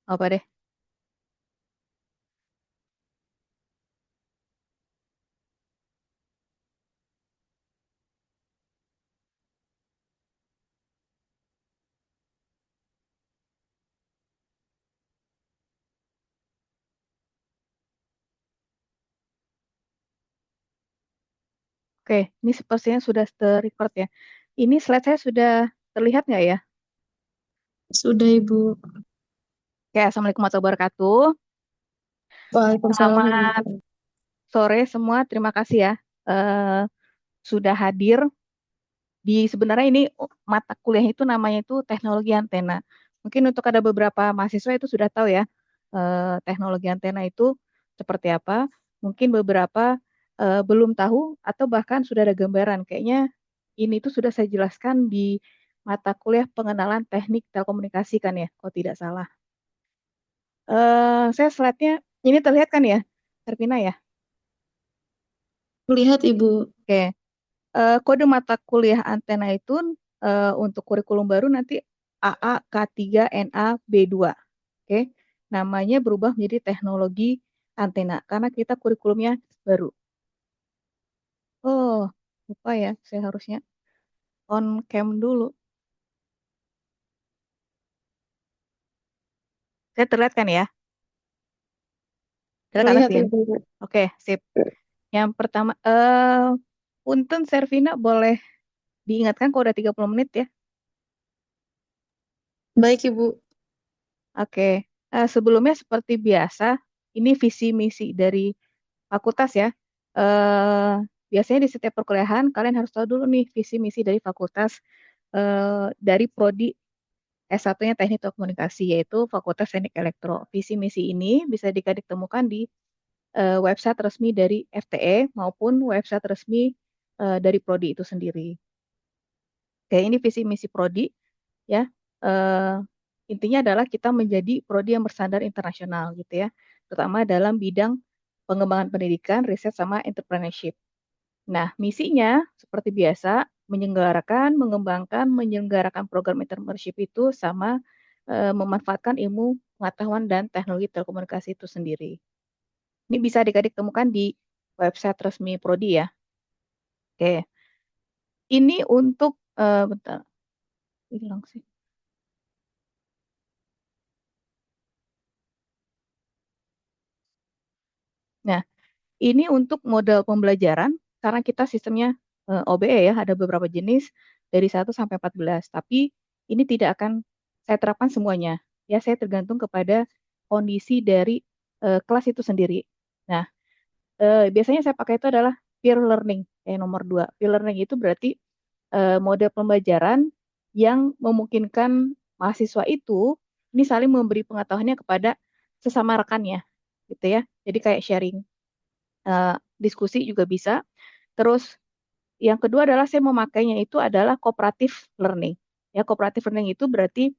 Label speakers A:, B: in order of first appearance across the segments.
A: Apa deh? Oke, ini sepertinya sudah ter-record ya. Ini slide saya sudah terlihat nggak ya?
B: Sudah, Ibu.
A: Oke, Assalamualaikum warahmatullahi wabarakatuh.
B: Waalaikumsalam, Ibu.
A: Selamat sore semua, terima kasih ya sudah hadir di sebenarnya ini mata kuliah itu namanya itu teknologi antena. Mungkin untuk ada beberapa mahasiswa itu sudah tahu ya teknologi antena itu seperti apa. Mungkin beberapa belum tahu atau bahkan sudah ada gambaran. Kayaknya ini tuh sudah saya jelaskan di mata kuliah pengenalan teknik telekomunikasi kan ya, kalau tidak salah. Saya slide-nya ini terlihat kan ya, Terpina ya.
B: Lihat, Ibu.
A: Oke. Kode mata kuliah antena itu untuk kurikulum baru nanti AA K3 NA B2. Oke. Namanya berubah menjadi teknologi antena karena kita kurikulumnya baru. Oh, lupa ya, saya harusnya on cam dulu. Saya terlihat kan ya? Terlihat kan
B: Lihat,
A: Astin?
B: Ibu.
A: Oke, sip. Yang pertama, Punten Servina boleh diingatkan kalau udah 30 menit ya.
B: Baik, Ibu.
A: Oke. Sebelumnya seperti biasa, ini visi misi dari fakultas ya. Eh, Biasanya di setiap perkuliahan kalian harus tahu dulu nih visi misi dari fakultas dari prodi S1-nya Teknik Telekomunikasi yaitu Fakultas Teknik Elektro. Visi misi ini bisa ditemukan di website resmi dari FTE maupun website resmi dari prodi itu sendiri. Kayak ini visi misi prodi ya. Eh, Intinya adalah kita menjadi prodi yang bersandar internasional gitu ya, terutama dalam bidang pengembangan pendidikan, riset sama entrepreneurship. Nah, misinya seperti biasa menyelenggarakan, mengembangkan, menyelenggarakan program entrepreneurship itu sama memanfaatkan ilmu pengetahuan dan teknologi telekomunikasi itu sendiri. Ini bisa adik-adik temukan di website resmi Prodi ya. Oke, ini untuk bentar, hilang sih. Nah, ini untuk model pembelajaran karena kita sistemnya OBE ya, ada beberapa jenis dari 1 sampai 14. Tapi ini tidak akan saya terapkan semuanya. Ya, saya tergantung kepada kondisi dari kelas itu sendiri. Nah, biasanya saya pakai itu adalah peer learning, nomor 2. Peer learning itu berarti model pembelajaran yang memungkinkan mahasiswa itu ini saling memberi pengetahuannya kepada sesama rekannya, gitu ya. Jadi kayak sharing diskusi juga bisa. Terus yang kedua adalah saya memakainya itu adalah cooperative learning. Ya, cooperative learning itu berarti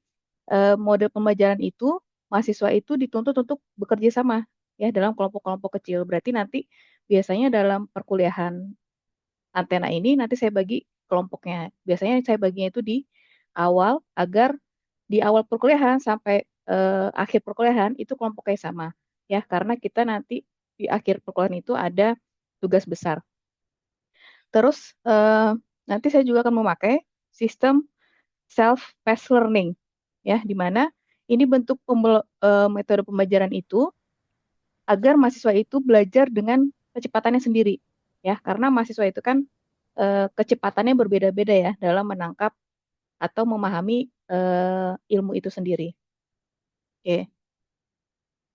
A: model pembelajaran itu mahasiswa itu dituntut untuk bekerja sama ya dalam kelompok-kelompok kecil. Berarti nanti biasanya dalam perkuliahan antena ini nanti saya bagi kelompoknya. Biasanya saya baginya itu di awal agar di awal perkuliahan sampai akhir perkuliahan itu kelompoknya sama ya karena kita nanti di akhir perkuliahan itu ada tugas besar. Terus nanti saya juga akan memakai sistem self-paced learning, ya, di mana ini bentuk metode pembelajaran itu agar mahasiswa itu belajar dengan kecepatannya sendiri, ya, karena mahasiswa itu kan kecepatannya berbeda-beda ya dalam menangkap atau memahami ilmu itu sendiri. Oke,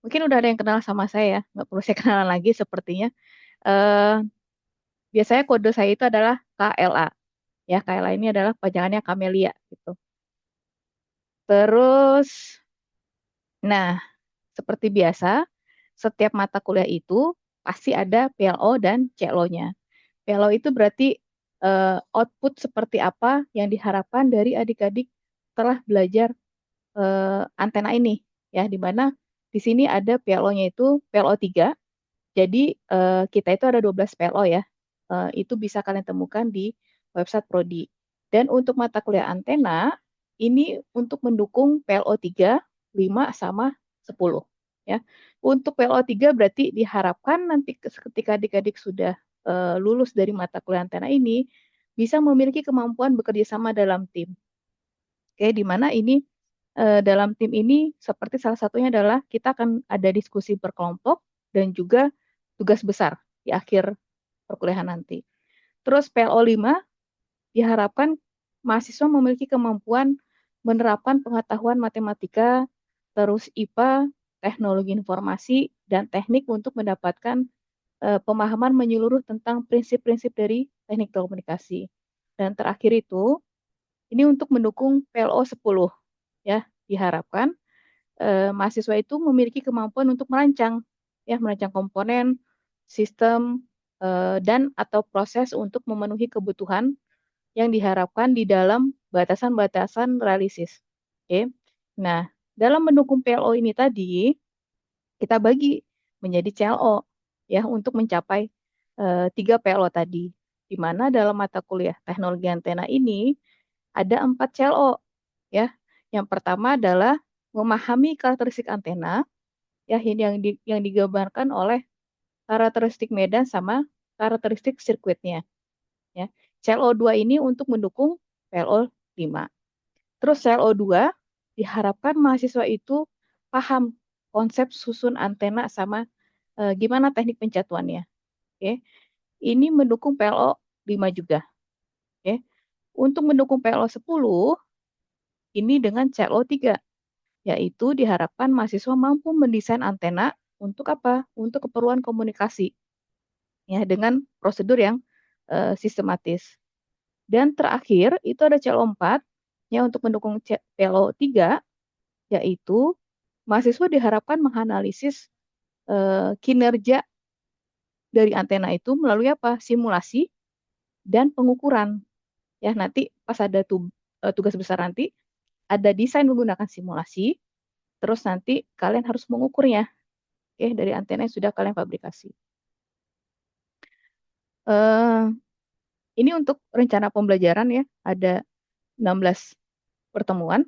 A: mungkin udah ada yang kenal sama saya, ya, nggak perlu saya kenalan lagi sepertinya. Eh, Biasanya kode saya itu adalah KLA. Ya, KLA ini adalah pajangannya Kamelia gitu. Terus, nah, seperti biasa, setiap mata kuliah itu pasti ada PLO dan CLO-nya. PLO itu berarti output seperti apa yang diharapkan dari adik-adik setelah belajar antena ini, ya, di mana di sini ada PLO-nya itu PLO 3. Jadi kita itu ada 12 PLO ya. Itu bisa kalian temukan di website Prodi. Dan untuk mata kuliah antena, ini untuk mendukung PLO 3, 5, sama 10. Ya. Untuk PLO 3 berarti diharapkan nanti ketika adik-adik sudah lulus dari mata kuliah antena ini, bisa memiliki kemampuan bekerja sama dalam tim. Oke, di mana ini dalam tim ini seperti salah satunya adalah kita akan ada diskusi berkelompok dan juga tugas besar di akhir perkuliahan nanti. Terus PLO 5 diharapkan mahasiswa memiliki kemampuan menerapkan pengetahuan matematika, terus IPA, teknologi informasi, dan teknik untuk mendapatkan pemahaman menyeluruh tentang prinsip-prinsip dari teknik komunikasi. Dan terakhir itu, ini untuk mendukung PLO 10. Ya, diharapkan mahasiswa itu memiliki kemampuan untuk merancang komponen, sistem, dan atau proses untuk memenuhi kebutuhan yang diharapkan di dalam batasan-batasan realistis. Oke. Nah, dalam mendukung PLO ini tadi, kita bagi menjadi CLO ya untuk mencapai 3 PLO tadi. Di mana dalam mata kuliah teknologi antena ini ada 4 CLO ya. Yang pertama adalah memahami karakteristik antena ya yang digambarkan oleh karakteristik medan sama karakteristik sirkuitnya ya. CLO2 ini untuk mendukung PLO 5. Terus CLO2 diharapkan mahasiswa itu paham konsep susun antena sama gimana teknik pencatuannya. Oke. Ini mendukung PLO 5 juga. Oke. Untuk mendukung PLO 10 ini dengan CLO 3 yaitu diharapkan mahasiswa mampu mendesain antena untuk apa? Untuk keperluan komunikasi ya dengan prosedur yang sistematis. Dan terakhir itu ada CLO 4 ya untuk mendukung PLO 3 yaitu mahasiswa diharapkan menganalisis kinerja dari antena itu melalui apa? Simulasi dan pengukuran. Ya, nanti pas ada tugas besar nanti ada desain menggunakan simulasi, terus nanti kalian harus mengukurnya dari antena yang sudah kalian fabrikasi. Eh, ini untuk rencana pembelajaran ya, ada 16 pertemuan.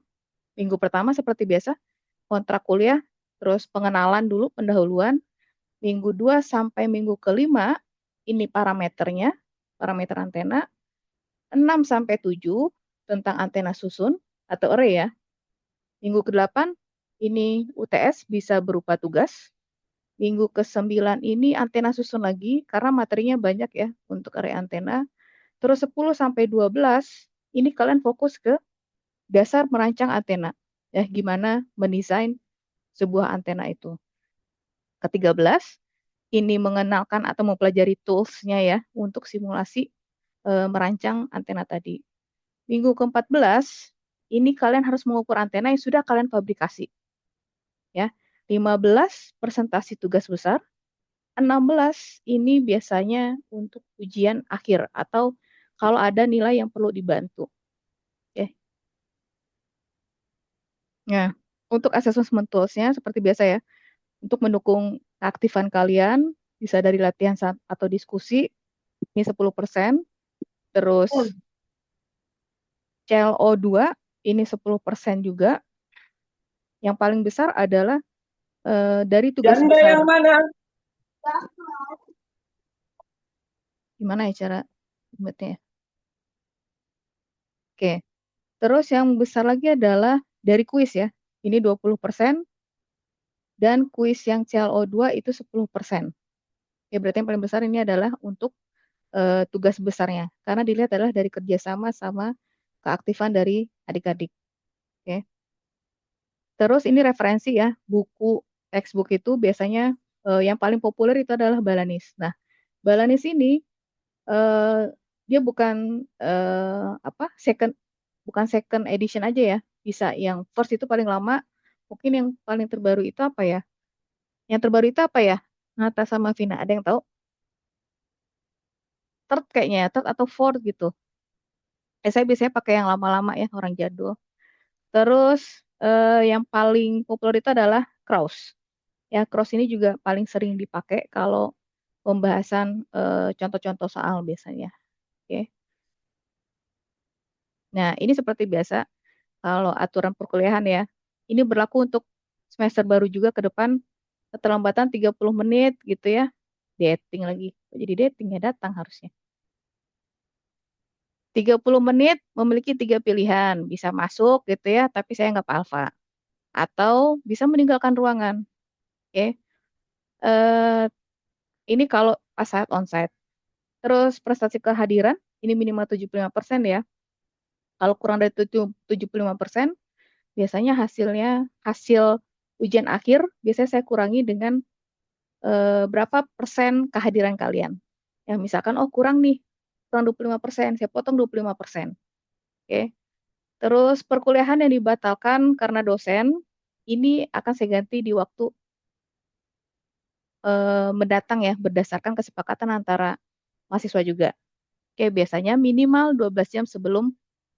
A: Minggu pertama seperti biasa, kontrak kuliah, terus pengenalan dulu, pendahuluan. Minggu 2 sampai minggu kelima, ini parameternya, parameter antena. 6 sampai 7 tentang antena susun atau array ya. Minggu ke-8 ini UTS bisa berupa tugas. Minggu ke-9 ini antena susun lagi karena materinya banyak ya untuk array antena. Terus 10 sampai 12 ini kalian fokus ke dasar merancang antena. Ya, gimana mendesain sebuah antena itu. Ke-13 ini mengenalkan atau mempelajari tools-nya ya untuk simulasi merancang antena tadi. Minggu ke-14 ini kalian harus mengukur antena yang sudah kalian fabrikasi. Ya. 15 presentasi tugas besar, 16 ini biasanya untuk ujian akhir atau kalau ada nilai yang perlu dibantu. Oke. Nah, untuk assessment tools-nya seperti biasa ya, untuk mendukung keaktifan kalian bisa dari latihan atau diskusi ini 10%, terus CLO2 ini 10% juga. Yang paling besar adalah dari tugas
B: Janda
A: besar.
B: yang mana?
A: Gimana ya cara ingetnya? Oke. Terus yang besar lagi adalah dari kuis ya. Ini 20% dan kuis yang CLO2 itu 10%. Ya, berarti yang paling besar ini adalah untuk tugas besarnya. Karena dilihat adalah dari kerjasama sama keaktifan dari adik-adik. Oke. Terus ini referensi ya, buku textbook itu biasanya yang paling populer itu adalah Balanis. Nah, Balanis ini eh, dia bukan second edition aja ya. Bisa yang first itu paling lama, mungkin yang paling terbaru itu apa ya? Yang terbaru itu apa ya? Nata sama Vina, ada yang tahu? Third kayaknya, ya, third atau fourth gitu. Saya biasanya pakai yang lama-lama ya, orang jadul. Terus yang paling populer itu adalah Kraus. Ya, Kraus ini juga paling sering dipakai kalau pembahasan contoh-contoh soal biasanya. Oke. Nah, ini seperti biasa kalau aturan perkuliahan ya. Ini berlaku untuk semester baru juga ke depan keterlambatan 30 menit gitu ya. Dating lagi. Jadi dating ya datang harusnya. 30 menit memiliki 3 pilihan. Bisa masuk gitu ya, tapi saya nggak alfa. Atau bisa meninggalkan ruangan. Oke. Eh, ini kalau pas saat onsite. Terus prestasi kehadiran, ini minimal 75% ya. Kalau kurang dari 75%, biasanya hasil ujian akhir, biasanya saya kurangi dengan berapa persen kehadiran kalian. Ya, misalkan, oh kurang nih, kurang 25%, saya potong 25%. Oke. Terus perkuliahan yang dibatalkan karena dosen, ini akan saya ganti di waktu mendatang ya, berdasarkan kesepakatan antara mahasiswa juga. Oke, biasanya minimal 12 jam sebelum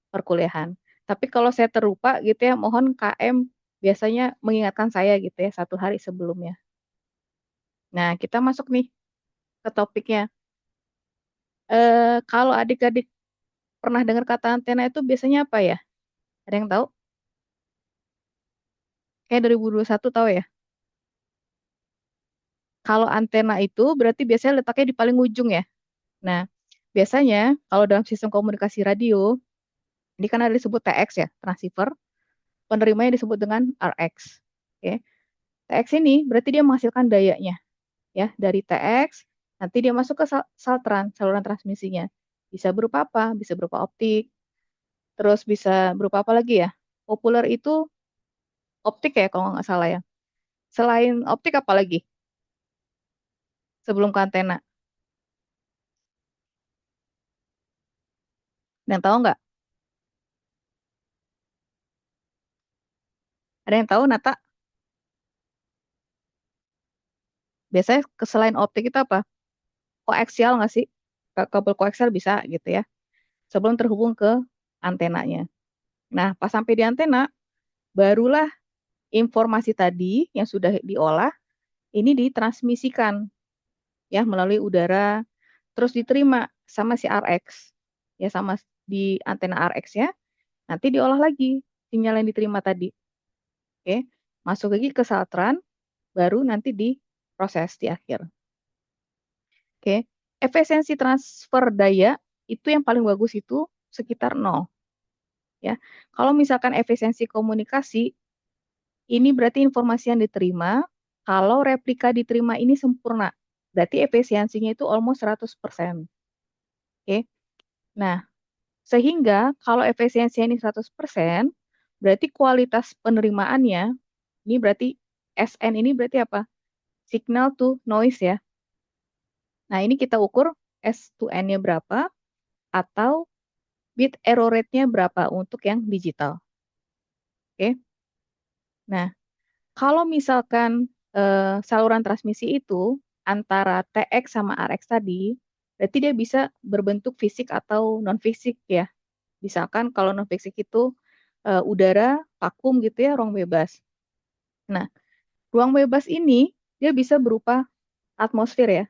A: perkuliahan. Tapi kalau saya terlupa gitu ya, mohon KM biasanya mengingatkan saya gitu ya, 1 hari sebelumnya. Nah, kita masuk nih ke topiknya. Kalau adik-adik pernah dengar kata antena itu biasanya apa ya? Ada yang tahu? Kayak 2021 tahu ya? Kalau antena itu berarti biasanya letaknya di paling ujung ya. Nah, biasanya kalau dalam sistem komunikasi radio, ini kan ada disebut TX ya, transceiver, penerimanya disebut dengan RX. Oke. TX ini berarti dia menghasilkan dayanya ya dari TX, nanti dia masuk ke saltran, saluran transmisinya. Bisa berupa apa? Bisa berupa optik, terus bisa berupa apa lagi ya? Populer itu optik ya kalau nggak salah ya. Selain optik apa lagi sebelum ke antena? Ada yang tahu nggak? Ada yang tahu, Nata? Biasanya selain optik itu apa? Koaksial nggak sih? Kabel koaksial bisa gitu ya. Sebelum terhubung ke antenanya. Nah, pas sampai di antena, barulah informasi tadi yang sudah diolah ini ditransmisikan ya melalui udara, terus diterima sama si RX ya, sama di antena RX ya, nanti diolah lagi sinyal yang diterima tadi. Oke, masuk lagi ke saltran, baru nanti diproses di akhir. Oke, efisiensi transfer daya itu yang paling bagus itu sekitar 0 ya. Kalau misalkan efisiensi komunikasi, ini berarti informasi yang diterima, kalau replika diterima ini sempurna, berarti efisiensinya itu almost 100%. Oke. Nah, sehingga kalau efisiensi ini 100%, berarti kualitas penerimaannya, ini berarti SN ini berarti apa? Signal to noise ya. Nah, ini kita ukur S to N-nya berapa, atau bit error rate-nya berapa untuk yang digital. Oke. Nah, kalau misalkan saluran transmisi itu antara TX sama RX tadi, berarti dia bisa berbentuk fisik atau non-fisik ya. Misalkan kalau non-fisik itu udara, vakum gitu ya, ruang bebas. Nah, ruang bebas ini dia bisa berupa atmosfer ya.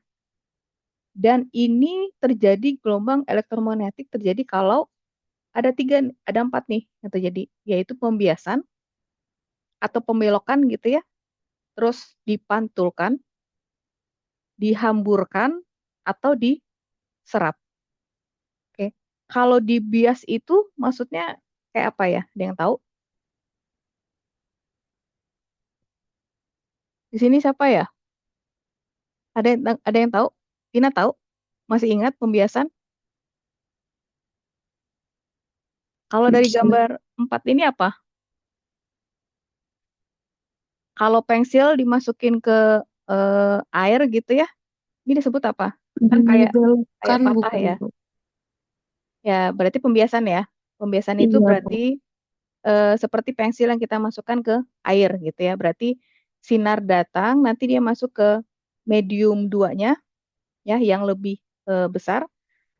A: Dan ini terjadi gelombang elektromagnetik terjadi kalau ada empat nih yang terjadi, yaitu pembiasan atau pembelokan gitu ya, terus dipantulkan, dihamburkan, atau diserap. Oke. Kalau dibias itu maksudnya kayak apa ya? Ada yang tahu? Di sini siapa ya? Ada yang tahu? Tina tahu? Masih ingat pembiasan? Kalau dari
B: Bisa.
A: gambar 4 ini apa? Kalau pensil dimasukin ke air gitu ya, ini disebut apa? Kan kayak
B: Dibelokkan
A: patah
B: bukan,
A: ya.
B: Bu?
A: Ya, berarti pembiasan ya. Pembiasan itu
B: Iya,
A: berarti
B: Bu.
A: seperti pensil yang kita masukkan ke air gitu ya. Berarti sinar datang, nanti dia masuk ke medium 2-nya ya, yang lebih besar.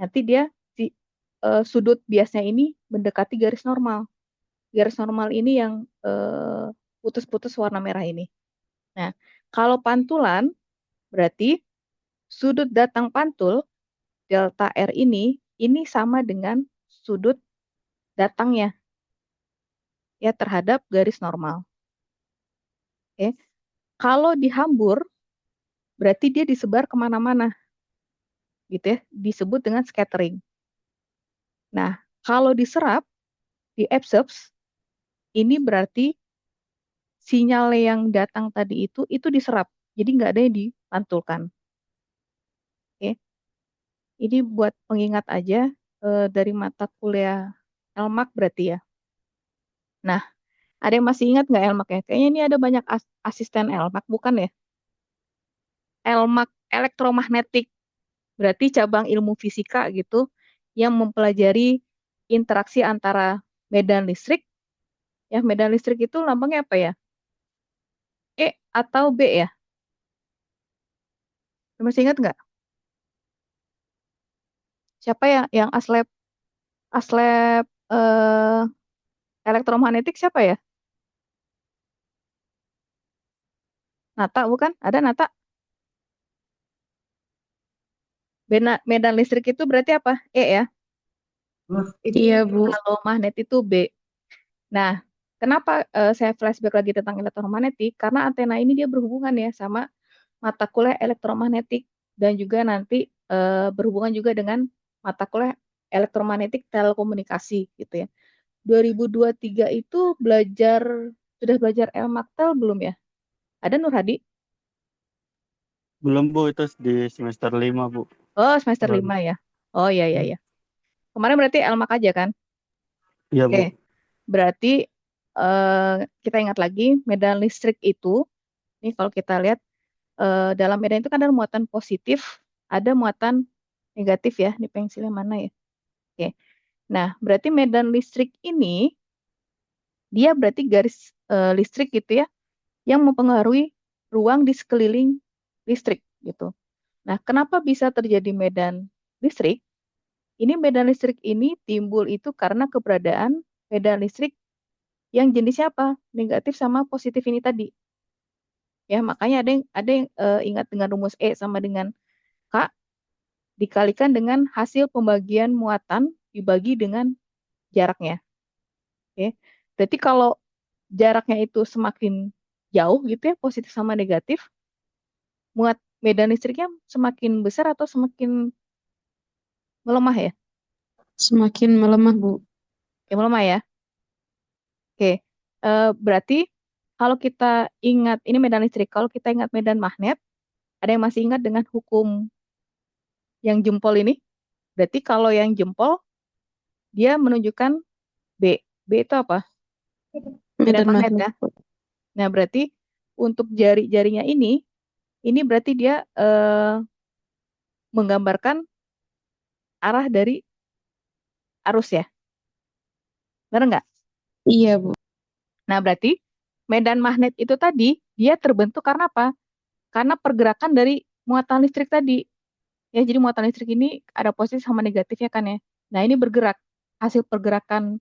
A: Nanti dia si sudut biasnya ini mendekati garis normal. Garis normal ini yang putus-putus warna merah ini. Nah, kalau pantulan berarti sudut datang pantul delta R ini sama dengan sudut datangnya ya terhadap garis normal. Oke. Kalau dihambur, berarti dia disebar kemana-mana, gitu ya. Disebut dengan scattering. Nah, kalau diserap, diabsorbs, ini berarti sinyal yang datang tadi itu diserap. Jadi nggak ada yang dipantulkan. Oke. Ini buat pengingat aja dari mata kuliah LMAK berarti ya. Nah, ada yang masih ingat nggak LMAK ya? Kayaknya ini ada banyak asisten LMAK, bukan ya? LMAK elektromagnetik, berarti cabang ilmu fisika gitu, yang mempelajari interaksi antara medan listrik. Ya, medan listrik itu lambangnya apa ya? E atau B ya? Masih ingat nggak? Siapa yang aslab elektromagnetik siapa ya? Nata bukan? Ada Nata. Medan listrik itu berarti apa? E ya.
B: Iya, Bu.
A: Kalau magnet itu B. Nah, kenapa saya flashback lagi tentang elektromagnetik? Karena antena ini dia berhubungan ya sama mata kuliah elektromagnetik dan juga nanti berhubungan juga dengan mata kuliah elektromagnetik telekomunikasi gitu ya. 2023 itu sudah belajar Elmaktel belum ya? Ada Nur Hadi?
C: Belum Bu, itu di semester 5 Bu.
A: Oh, semester
C: Baru.
A: 5 ya. Oh iya iya iya. Kemarin berarti Elmak aja kan?
C: Iya
A: Oke.
C: Bu.
A: Berarti eh, kita ingat lagi medan listrik itu, nih kalau kita lihat dalam medan itu kan ada muatan positif, ada muatan negatif ya. Ini pensilnya mana ya? Oke. Nah, berarti medan listrik ini dia berarti garis listrik gitu ya, yang mempengaruhi ruang di sekeliling listrik gitu. Nah, kenapa bisa terjadi medan listrik? Ini medan listrik ini timbul itu karena keberadaan medan listrik yang jenisnya apa? Negatif sama positif ini tadi. Ya, makanya ada yang ingat dengan rumus E sama dengan K dikalikan dengan hasil pembagian muatan dibagi dengan jaraknya. Oke. Berarti kalau jaraknya itu semakin jauh gitu ya, positif sama negatif, muat medan listriknya semakin besar atau semakin melemah ya?
B: Semakin melemah, Bu.
A: Ya melemah ya. Oke. Berarti kalau kita ingat ini medan listrik, kalau kita ingat medan magnet, ada yang masih ingat dengan hukum yang jempol ini? Berarti kalau yang jempol dia menunjukkan B. B itu apa? Medan
B: Medan
A: magnet
B: magnet,
A: ya.
B: Bu.
A: Nah, berarti untuk jari-jarinya ini berarti dia menggambarkan arah dari arus ya. Benar nggak?
B: Iya, Bu.
A: Nah, berarti medan magnet itu tadi dia terbentuk karena apa? Karena pergerakan dari muatan listrik tadi. Ya, jadi muatan listrik ini ada positif sama negatifnya kan ya. Nah, ini bergerak. Hasil pergerakan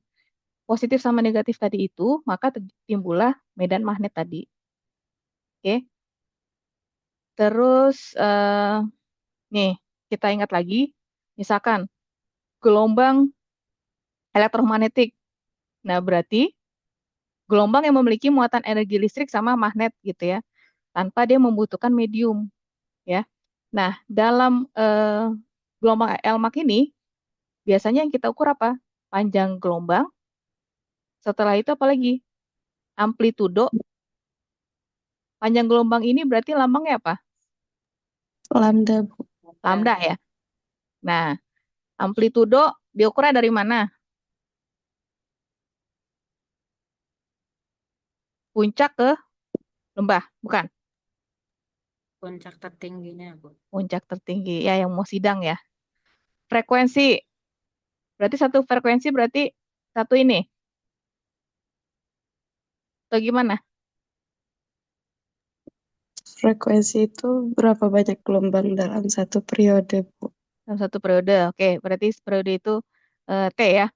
A: positif sama negatif tadi itu, maka timbullah medan magnet tadi. Oke. Terus nih, kita ingat lagi, misalkan gelombang elektromagnetik. Nah, berarti gelombang yang memiliki muatan energi listrik sama magnet gitu ya, tanpa dia membutuhkan medium ya. Nah, dalam gelombang Elmak ini biasanya yang kita ukur apa? Panjang gelombang. Setelah itu apa lagi? Amplitudo. Panjang gelombang ini berarti lambangnya apa?
B: Lambda, Bu.
A: Lambda ya. Nah, amplitudo diukurnya dari mana? Puncak ke lembah, bukan?
D: Puncak tertingginya, Bu.
A: Puncak tertinggi ya yang mau sidang ya. Frekuensi. Berarti satu frekuensi berarti satu ini. Atau gimana?
B: Frekuensi itu berapa banyak gelombang dalam satu periode, Bu?
A: Dalam satu periode. Oke, berarti periode itu T ya.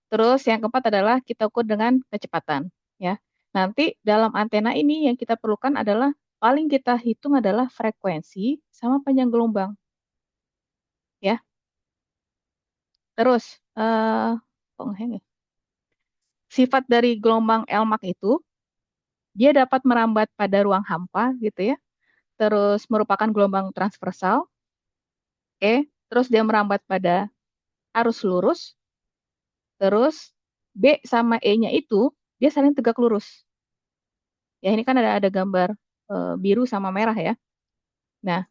A: Terus yang keempat adalah kita ukur dengan kecepatan ya. Nanti dalam antena ini yang kita perlukan adalah paling kita hitung adalah frekuensi sama panjang gelombang ya. Terus kok ngeheng ya? Sifat dari gelombang Elmak itu dia dapat merambat pada ruang hampa gitu ya, terus merupakan gelombang transversal, oke, terus dia merambat pada arus lurus, terus B sama E-nya itu dia saling tegak lurus. Ya ini kan ada gambar biru sama merah ya. Nah,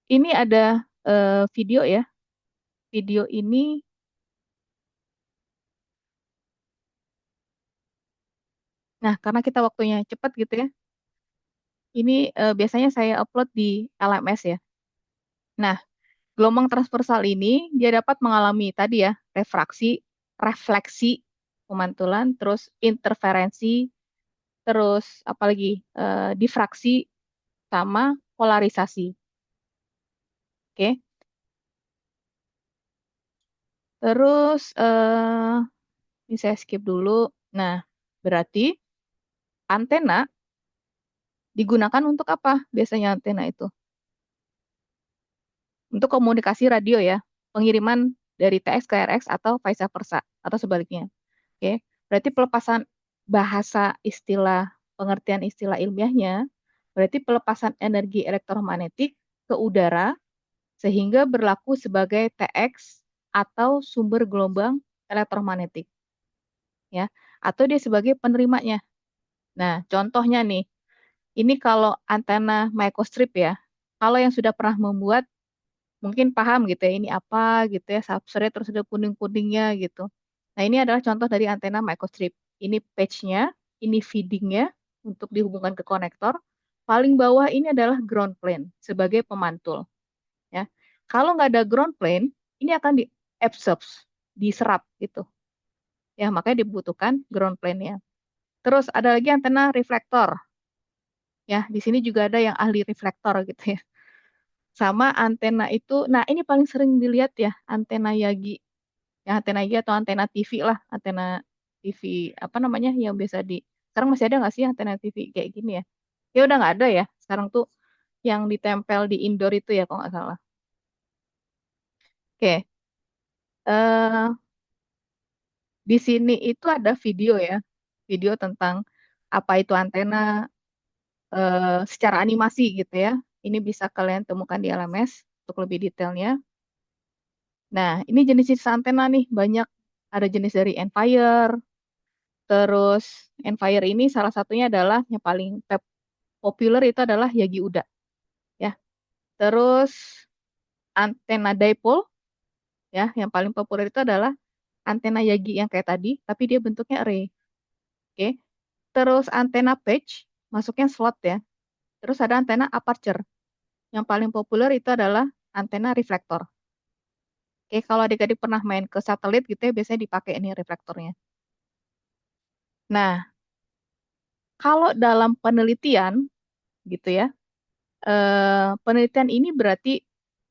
A: ini ada video ya. Video ini, nah karena kita waktunya cepat gitu ya, ini biasanya saya upload di LMS ya. Nah, gelombang transversal ini dia dapat mengalami tadi ya, refleksi, pemantulan, terus interferensi, terus apalagi difraksi sama polarisasi. Oke. Terus ini saya skip dulu. Nah, berarti antena digunakan untuk apa? Biasanya antena itu untuk komunikasi radio ya, pengiriman dari TX ke RX atau vice versa atau sebaliknya. Oke. Berarti pelepasan bahasa istilah, pengertian istilah ilmiahnya, berarti pelepasan energi elektromagnetik ke udara sehingga berlaku sebagai TX atau sumber gelombang elektromagnetik ya, atau dia sebagai penerimanya. Nah, contohnya nih, ini kalau antena microstrip ya. Kalau yang sudah pernah membuat mungkin paham gitu ya, ini apa gitu ya, substrate terus ada kuning-kuningnya gitu. Nah, ini adalah contoh dari antena microstrip. Ini patch-nya, ini feeding-nya untuk dihubungkan ke konektor. Paling bawah ini adalah ground plane sebagai pemantul. Ya, kalau nggak ada ground plane, ini akan diabsorb, diserap gitu. Ya, makanya dibutuhkan ground plane-nya. Terus ada lagi antena reflektor. Ya, di sini juga ada yang ahli reflektor gitu ya. Sama antena itu, nah ini paling sering dilihat ya, antena Yagi. Ya, antena Yagi atau antena TV lah, antena TV apa namanya yang biasa sekarang masih ada nggak sih antena TV kayak gini ya? Ya udah nggak ada ya. Sekarang tuh yang ditempel di indoor itu ya kalau nggak salah. Oke, eh di sini itu ada video ya, video tentang apa itu antena secara animasi gitu ya. Ini bisa kalian temukan di LMS untuk lebih detailnya. Nah, ini jenis-jenis antena nih banyak. Ada jenis dari Enfire, terus Enfire ini salah satunya adalah yang paling populer itu adalah Yagi Uda ya. Terus antena dipole ya, yang paling populer itu adalah antena Yagi yang kayak tadi, tapi dia bentuknya array. Oke. Terus antena patch masuknya slot ya. Terus ada antena aperture. Yang paling populer itu adalah antena reflektor. Oke, kalau adik-adik pernah main ke satelit gitu ya, biasanya dipakai ini reflektornya. Nah, kalau dalam penelitian gitu ya, penelitian ini berarti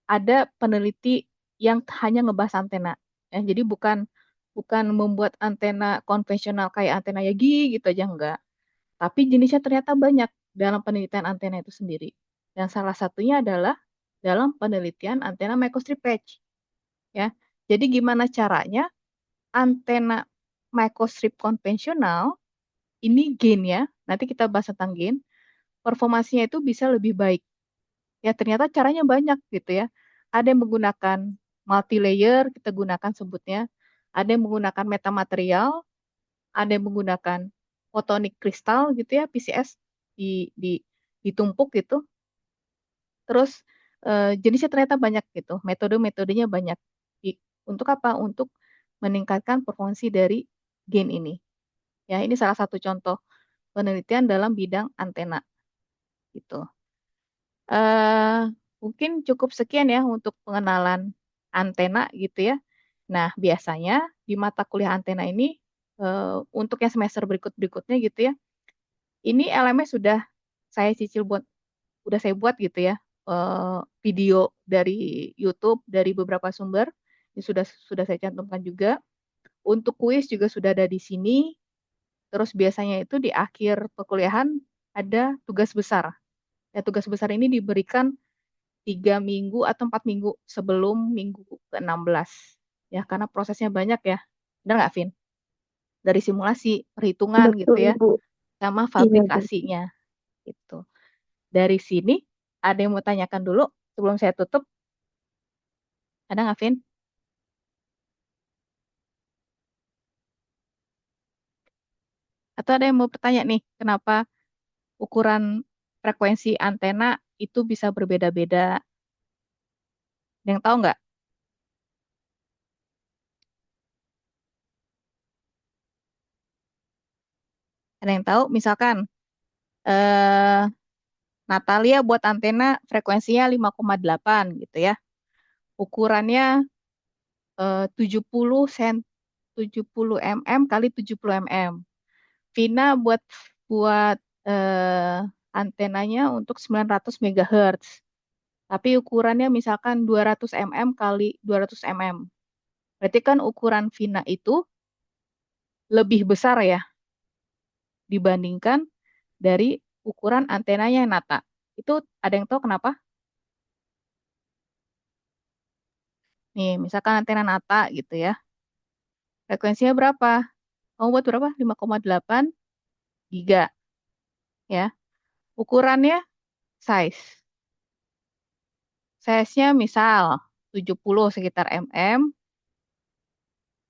A: ada peneliti yang hanya ngebahas antena. Ya, jadi bukan bukan membuat antena konvensional kayak antena Yagi gitu aja enggak. Tapi jenisnya ternyata banyak dalam penelitian antena itu sendiri. Dan salah satunya adalah dalam penelitian antena microstrip patch. Ya, jadi gimana caranya antena microstrip konvensional ini gain-nya, nanti kita bahas tentang gain, performasinya itu bisa lebih baik. Ya, ternyata caranya banyak gitu ya. Ada yang menggunakan multi layer, kita gunakan sebutnya. Ada yang menggunakan metamaterial, ada yang menggunakan photonic kristal gitu ya, PCS ditumpuk gitu. Terus jenisnya ternyata banyak gitu, metode-metodenya banyak. Untuk apa? Untuk meningkatkan performansi dari gain ini. Ya, ini salah satu contoh penelitian dalam bidang antena gitu. eh Mungkin cukup sekian ya untuk pengenalan antena gitu ya. Nah, biasanya di mata kuliah antena ini untuk yang semester berikut-berikutnya gitu ya. Ini LMS sudah saya cicil udah saya buat gitu ya. Video dari YouTube dari beberapa sumber ini sudah saya cantumkan juga. Untuk kuis juga sudah ada di sini. Terus biasanya itu di akhir perkuliahan ada tugas besar. Ya, tugas besar ini diberikan 3 minggu atau 4 minggu sebelum minggu ke-16. Ya, karena prosesnya banyak ya. Benar nggak, Vin? dari simulasi, perhitungan gitu
B: Betul,
A: ya,
B: Ibu.
A: sama
B: Iya, Bu.
A: fabrikasinya gitu. Dari sini ada yang mau tanyakan dulu sebelum saya tutup? Ada nggak, Vin? Atau ada yang mau bertanya nih, kenapa ukuran frekuensi antena itu bisa berbeda-beda? Ada yang tahu nggak? Ada yang tahu? Misalkan eh, Natalia buat antena frekuensinya 5,8 gitu ya. Ukurannya 70 sen 70 mm kali 70 mm. Vina buat antenanya untuk 900 MHz. Tapi ukurannya misalkan 200 mm kali 200 mm. Berarti kan ukuran Vina itu lebih besar ya dibandingkan dari ukuran antenanya Nata. Itu ada yang tahu kenapa? Nih, misalkan antena Nata gitu ya. Frekuensinya berapa? Kamu buat berapa? 5,8 giga ya. Ukurannya size. Size-nya misal 70 sekitar mm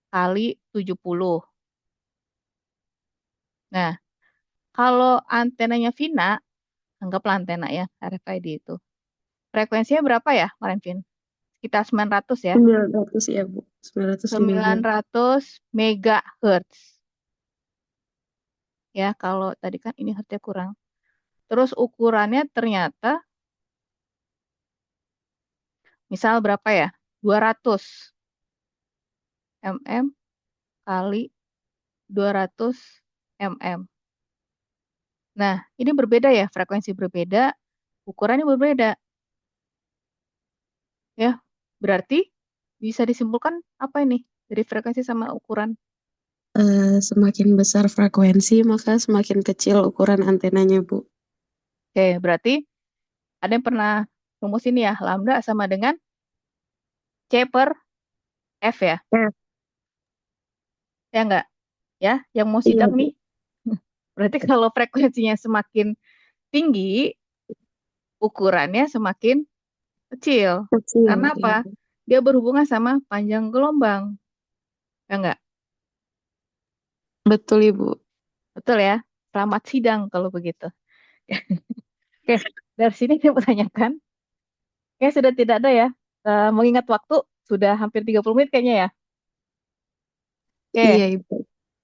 A: kali 70. Nah, kalau antenanya Vina, anggaplah antena ya, RFID itu. Frekuensinya berapa ya, kemarin Vin? Sekitar 900 ya.
B: 900 ya, Bu. 950.
A: 900 megahertz. Ya, kalau tadi kan ini hertznya kurang. Terus ukurannya ternyata misal berapa ya? 200 mm kali 200 mm. Nah, ini berbeda ya, frekuensi berbeda, ukurannya berbeda. Ya, berarti bisa disimpulkan apa ini dari frekuensi sama ukuran?
B: Semakin besar frekuensi, maka semakin kecil ukuran antenanya, Bu.
A: Oke, berarti ada yang pernah rumus ini ya, lambda sama dengan C per F ya?
B: Ya.
A: Ya enggak? Ya, yang mau
B: Iya,
A: sidak
B: Bu.
A: nih. Berarti kalau frekuensinya semakin tinggi, ukurannya semakin kecil.
B: Kecil,
A: Karena
B: iya,
A: apa?
B: Bu.
A: Dia berhubungan sama panjang gelombang. Ya enggak?
B: Betul, Ibu.
A: Betul ya? Selamat sidang kalau begitu. Oke, dari sini saya pertanyakan. Oke, sudah tidak ada ya. Mengingat waktu, sudah hampir 30 menit kayaknya ya. Oke,
B: Iya, Ibu.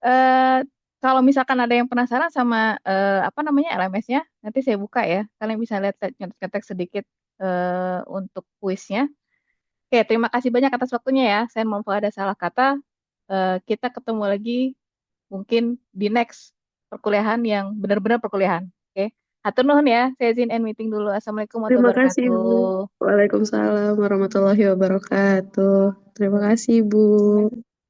A: eh, kalau misalkan ada yang penasaran sama apa namanya LMS-nya, nanti saya buka ya. Kalian bisa lihat saya nyontek sedikit untuk kuisnya. Oke, terima kasih banyak atas waktunya ya. Saya mau ada salah kata. Kita ketemu lagi mungkin di next perkuliahan yang benar-benar perkuliahan. Oke, hatur nuhun ya. Saya izin end meeting dulu. Assalamualaikum
B: Terima
A: warahmatullahi
B: kasih, Ibu.
A: wabarakatuh.
B: Waalaikumsalam warahmatullahi wabarakatuh. Terima kasih, Bu.